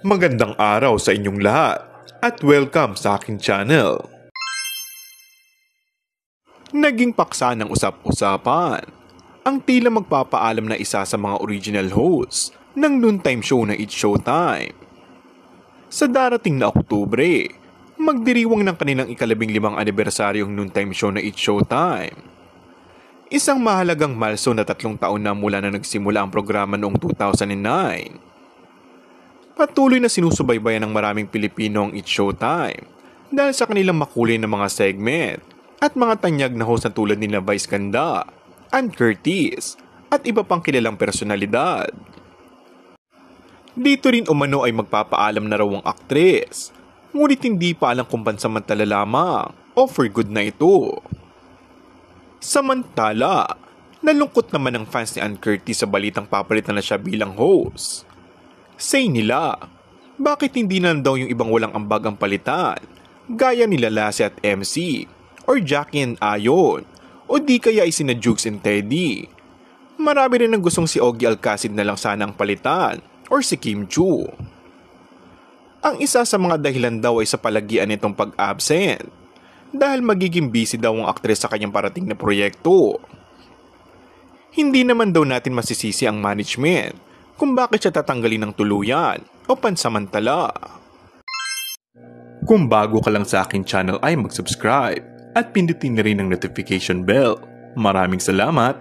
Magandang araw sa inyong lahat at welcome sa aking channel. Naging paksa ng usap-usapan ang tila magpapaalam na isa sa mga original hosts ng noontime show na It's Showtime. Sa darating na Oktubre, magdiriwang ng kanilang ika-15 anibersaryong noontime show na It's Showtime. Isang mahalagang milestone na 3 taon na mula na nagsimula ang programa noong 2009. Patuloy na sinusubaybayan ng maraming Pilipino ang It's Showtime dahil sa kanilang makulay na mga segment at mga tanyag na host na tulad nila Vice Ganda, Ann Curtis at iba pang kilalang personalidad. Dito rin umano ay magpapaalam na raw ang aktres, ngunit hindi pa alam kung pansamantala lamang o for good na ito. Samantala, nalungkot naman ang fans ni Ann Curtis sa balitang papalitan na siya bilang host. Say nila, bakit hindi na daw yung ibang walang ambag ang palitan, gaya nila Lassie at MC, or Jackie and Ayon, o di kaya ay sina Jukes and Teddy. Marami rin ang gustong si Ogie Alcacid na lang sana ang palitan, or si Kim Chu. Ang isa sa mga dahilan daw ay sa palagian nitong pag-absent, dahil magiging busy daw ang aktres sa kanyang parating na proyekto. Hindi naman daw natin masisisi ang management kung bakit siya tatanggalin ng tuluyan o pansamantala. Kung bago ka lang sa akin channel ay mag-subscribe at pindutin na rin ang notification bell. Maraming salamat!